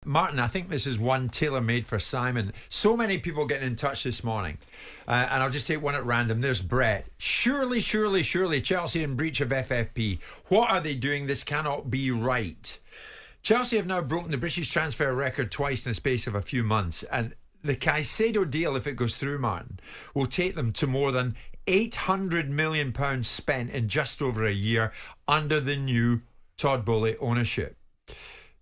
Martin, I think this is one tailor-made for Simon. So many people getting in touch this morning. And I'll just take one at random. There's Brett. Surely, Chelsea in breach of FFP. What are they doing? This cannot be right. Chelsea have now broken the British transfer record twice in the space of a few months. And the Caicedo deal, if it goes through, Martin, will take them to more than £800 million spent in just over a year under the new Todd Boehly ownership.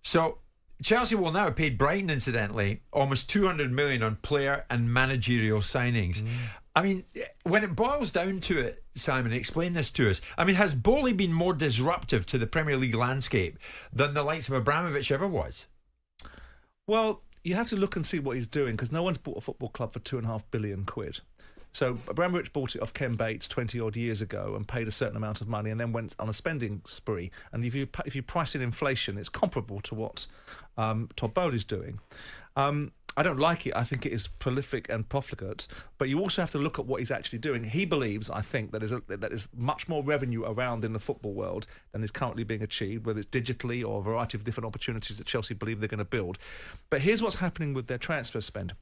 So Chelsea will now have paid Brighton, incidentally, almost $200 million on player and managerial signings. I mean, when it boils down to it, Simon, explain this to us. I mean, has Boehly been more disruptive to the Premier League landscape than the likes of Abramovich ever was? Well, you have to look and see what he's doing, because no one's bought a football club for £2.5 billion. So Abramovich bought it off Ken Bates 20-odd years ago and paid a certain amount of money and then went on a spending spree. And if you price in inflation, it's comparable to what Todd Boehly's doing. I don't like it. I think it is prolific and profligate. But you also have to look at what he's actually doing. He believes, I think, that is much more revenue around in the football world than is currently being achieved, whether it's digitally or a variety of different opportunities that Chelsea believe they're going to build. But here's what's happening with their transfer spend.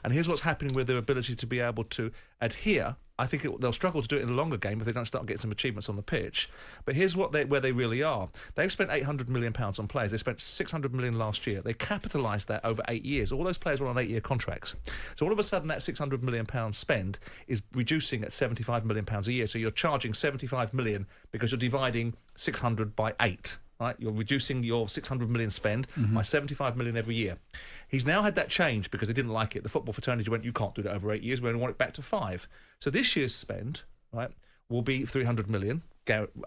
And here's what's happening with their ability to be able to adhere. I think they'll struggle to do it in the longer game if they don't start getting some achievements on the pitch. But here's where they really are. They've spent £800 million on players. They spent $600 million last year. They capitalised that over 8 years. All those players were on 8-year contracts. So all of a sudden that £600 million spend is reducing at £75 million a year. So you're charging £75 million because you're dividing 600 by 8. Right, you're reducing your 600 million spend by 75 million every year. He's now had that change because they didn't like it. The football fraternity went, you can't do that over 8 years. We only want it back to 5. So this year's spend, right, will be 300 million,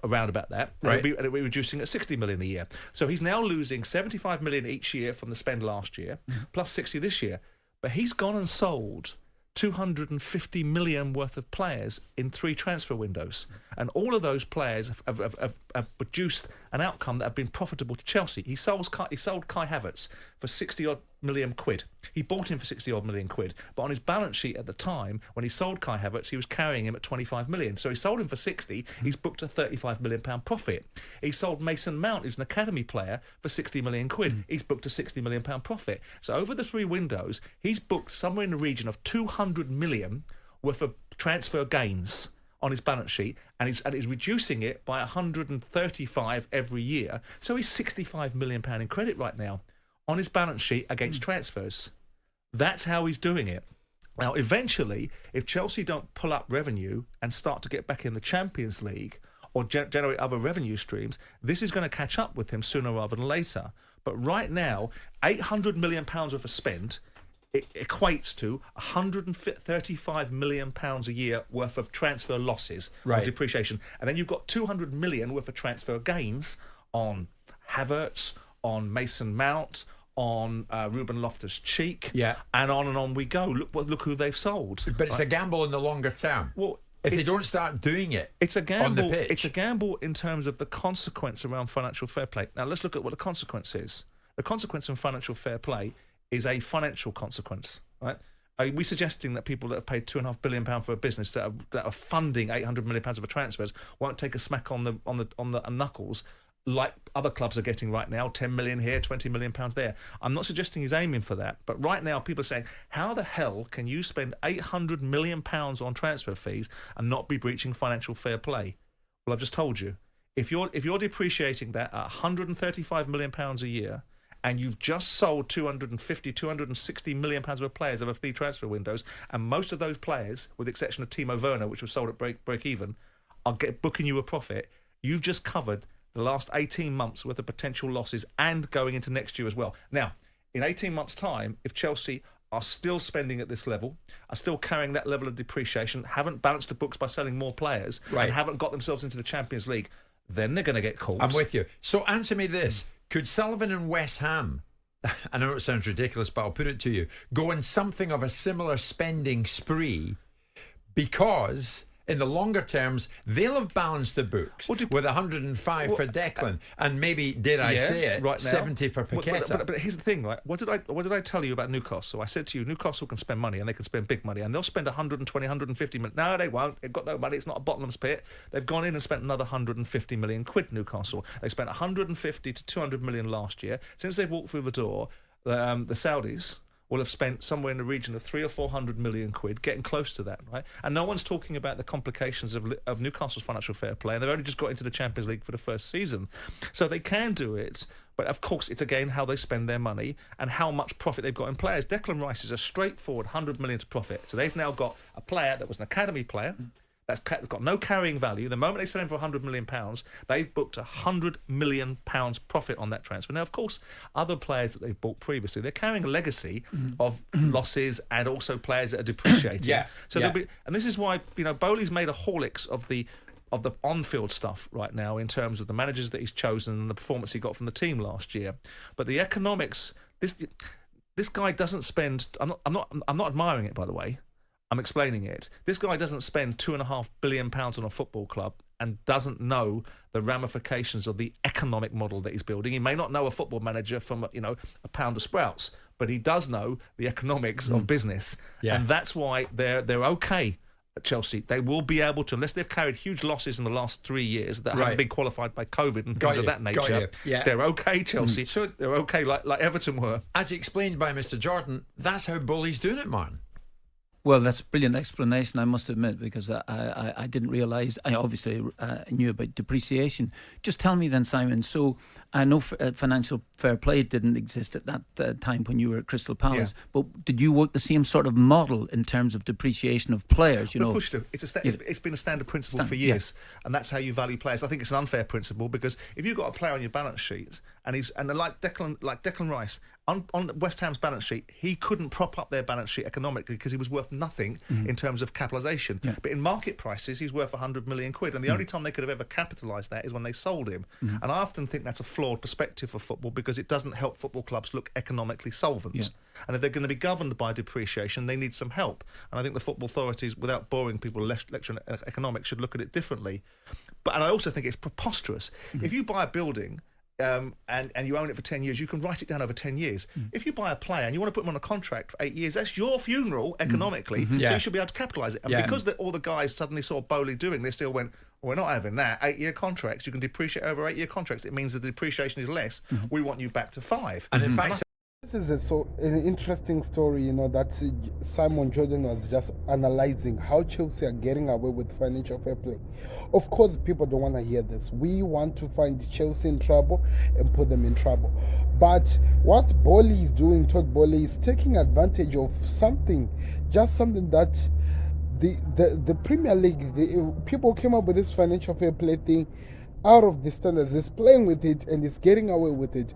around about that. Right. And it'll be reducing at 60 million a year. So he's now losing 75 million each year from the spend last year, plus 60 this year. But he's gone and sold 250 million worth of players in 3 transfer windows. And all of those players have produced an outcome that have been profitable to Chelsea. He sold Kai Havertz for 60-odd million quid. He bought him for 60-odd million quid. But on his balance sheet at the time, when he sold Kai Havertz, he was carrying him at 25 million. So he sold him for 60. He's booked a 35 million pound profit. He sold Mason Mount, who's an academy player, for 60 million quid. He's booked a 60 million pound profit. So over the 3 windows, he's booked somewhere in the region of 200 million worth of transfer gains on his balance sheet, and he's reducing it by 135 every year. So he's 65 million pound in credit right now on his balance sheet against transfers. That's how he's doing it. Now, eventually, if Chelsea don't pull up revenue and start to get back in the Champions League or generate other revenue streams, this is going to catch up with him sooner rather than later. But right now, £800 million worth of spend, it equates to £135 million a year worth of transfer losses, right, or depreciation. And then you've got 200 million worth of transfer gains on Havertz, on Mason Mount, on Ruben Loftus-Cheek, and on we go. Look who they've sold. But it's a gamble in the longer term. Well, if they don't start doing it, it's a gamble on the pitch. It's a gamble in terms of the consequence around financial fair play. Now let's look at what the consequence is. The consequence in financial fair play is a financial consequence, right? Are we suggesting that people that have paid £2.5 billion for a business that are funding £800 million of transfers won't take a smack on the knuckles like other clubs are getting right now? 10 million here, 20 million pounds there. I'm not suggesting he's aiming for that, but right now people are saying, how the hell can you spend £800 million on transfer fees and not be breaching financial fair play? Well, I've just told you, if you're depreciating that at £135 million a year, and you've just sold 260 million pounds worth of players over 3 transfer windows, and most of those players, with the exception of Timo Werner, which was sold at break even, are booking you a profit, you've just covered the last 18 months worth of potential losses and going into next year as well. Now, in 18 months' time, if Chelsea are still spending at this level, are still carrying that level of depreciation, haven't balanced the books by selling more players, and haven't got themselves into the Champions League, then they're going to get caught. I'm with you. So answer me this. Could Sullivan and West Ham, I know it sounds ridiculous, but I'll put it to you, go on something of a similar spending spree because in the longer terms, they'll have balanced the books with 105 for Declan and maybe, dare I say it, right now, 70 for Paqueta. But here's the thing, right? What did I tell you about Newcastle? I said to you, Newcastle can spend money and they can spend big money and they'll spend 120, 150 million. No, they won't. They've got no money. It's not a bottomless pit. They've gone in and spent another 150 million quid, Newcastle. They spent 150 to 200 million last year. Since they've walked through the door, the Saudis will have spent somewhere in the region of 300 or 400 million quid, getting close to that, right? And no one's talking about the complications of Newcastle's financial fair play, and they've only just got into the Champions League for the first season. So they can do it, but of course it's again how they spend their money and how much profit they've got in players. Declan Rice is a straightforward 100 million to profit. So they've now got a player that was an academy player, that's got no carrying value. The moment they sell him for £100 million, they've booked £100 million profit on that transfer. Now, of course, other players that they've bought previously, they're carrying a legacy of losses and also players that are depreciating. So there'll be, and this is why Bowley's made a Horlicks of the on-field stuff right now in terms of the managers that he's chosen and the performance he got from the team last year. But the economics, this guy doesn't spend. I'm not admiring it, by the way. I'm explaining it. This guy doesn't spend £2.5 billion on a football club and doesn't know the ramifications of the economic model that he's building. He may not know a football manager from a pound of sprouts, but he does know the economics of business, and that's why they're okay at Chelsea. They will be able to, unless they've carried huge losses in the last 3 years that haven't been qualified by COVID and things of that nature. They're okay, Chelsea. So they're okay, like Everton were. As explained by Mr. Jordan, that's how Bowley's doing it, Martin. Well, that's a brilliant explanation, I must admit, because I didn't realise. I obviously knew about depreciation. Just tell me then, Simon, so I know financial fair play didn't exist at that time when you were at Crystal Palace, but did you work the same sort of model in terms of depreciation of players? We've pushed it. It's been a standard principle for years, and that's how you value players. I think it's an unfair principle because if you've got a player on your balance sheet and like Declan Rice, on West Ham's balance sheet, he couldn't prop up their balance sheet economically because he was worth nothing in terms of capitalisation. But in market prices, he's worth 100 million quid. And the only time they could have ever capitalised that is when they sold him. And I often think that's a flawed perspective for football because it doesn't help football clubs look economically solvent. And if they're going to be governed by depreciation, they need some help. And I think the football authorities, without boring people lecturing economics, should look at it differently. And I also think it's preposterous. If you buy a building and you own it for 10 years, you can write it down over 10 years. If you buy a player and you want to put him on a contract for 8 years, that's your funeral economically, so you should be able to capitalise it. And because all the guys suddenly saw Bowley doing, they still went, we're not having that. 8-year contracts, you can depreciate over 8-year contracts. It means that the depreciation is less. We want you back to 5. And in fact, this is an interesting story, that Simon Jordan was just analysing how Chelsea are getting away with financial fair play. Of course, people don't want to hear this. We want to find Chelsea in trouble and put them in trouble. But what Bowley is doing, Todd Bowley, is taking advantage of something that the Premier League, people came up with this financial fair play thing out of the standards. It's playing with it and it's getting away with it.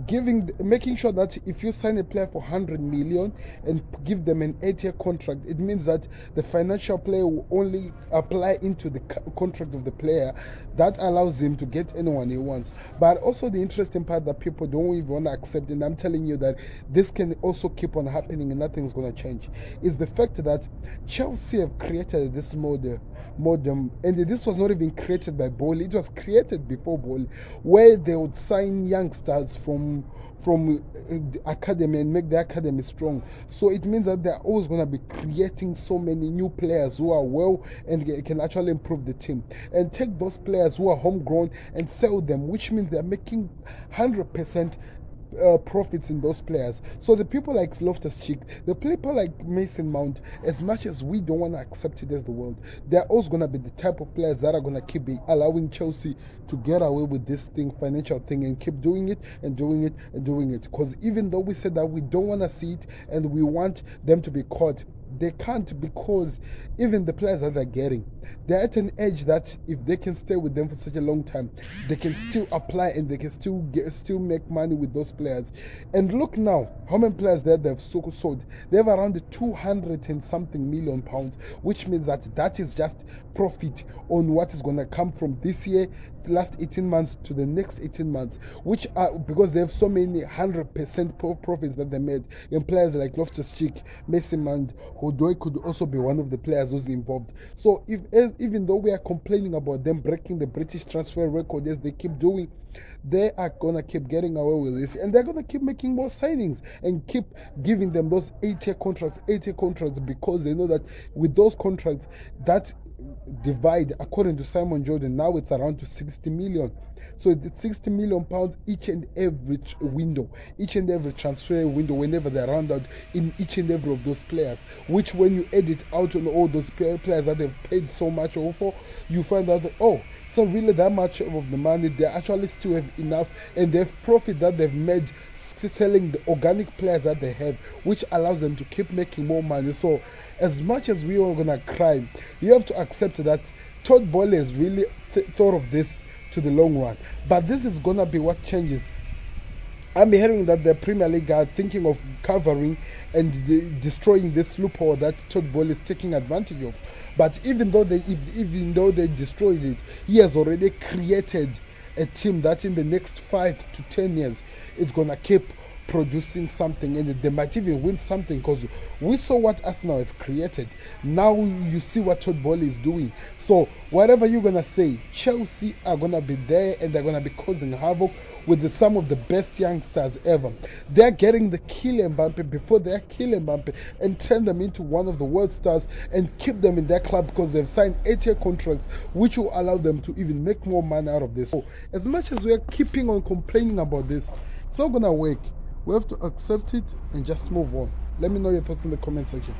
Making sure that if you sign a player for 100 million and give them an 8-year contract, it means that the financial player will only apply into the contract of the player. That allows him to get anyone he wants. But also the interesting part that people don't even want to accept, and I'm telling you that this can also keep on happening and nothing's going to change, is the fact that Chelsea have created this model, and this was not even created by Bowley. It was created before Bowley, where they would sign youngsters from the academy and make the academy strong. So it means that they're always going to be creating so many new players who are well and can actually improve the team, and take those players who are homegrown and sell them, which means they're making 100% profits in those players. So the people like Loftus-Cheek, the people like Mason Mount, as much as we don't want to accept it as the world, they're also going to be the type of players that are going to keep allowing Chelsea to get away with this financial thing, and keep doing it and doing it and doing it. Because even though we said that we don't want to see it and we want them to be caught, they can't, because even the players that they're getting, they're at an age that if they can stay with them for such a long time, they can still apply and they can still make money with those players. And look now, how many players they've sold? They have around 200 and something million pounds, which means that is just profit on what is going to come from this year, the last 18 months to the next 18 months, which are because they have so many 100% profits that they made in players like Loftus-Cheek, Mason Mount, Odoi could also be one of the players who's involved. So even though we are complaining about them breaking the British transfer record as they keep doing, they are going to keep getting away with it, and they're going to keep making more signings and keep giving them those 8-year contracts, because they know that with those contracts, that divide, according to Simon Jordan, now it's around to 60 million. So it's 60 million pounds each and every window, each and every transfer window, whenever they round out in each and every of those players, which when you add it out on all those players that they've paid so much for, you find out that, oh, it's not really that much of the money. They actually still have enough, and they've profit that they've made selling the organic players that they have, which allows them to keep making more money. So as much as we are gonna cry, you have to accept that Todd Boehly has really thought of this to the long run, but this is gonna be what changes. I'm hearing that the Premier League are thinking of covering and destroying this loophole that Todd Boehly is taking advantage of. But even though they destroyed it, he has already created a team that in the next 5 to 10 years is gonna keep producing something, and they might even win something, because we saw what Arsenal has created. Now you see what Todd Boehly is doing. So whatever you're gonna say, Chelsea are gonna be there, and they're gonna be causing havoc with some of the best youngsters ever. They're getting the Kylian Mbappe before they're Kylian Mbappe, and turn them into one of the world stars and keep them in their club, because they've signed 8-year contracts, which will allow them to even make more money out of this. So as much as we're keeping on complaining about this, it's not gonna work. We have to accept it and just move on. Let me know your thoughts in the comment section.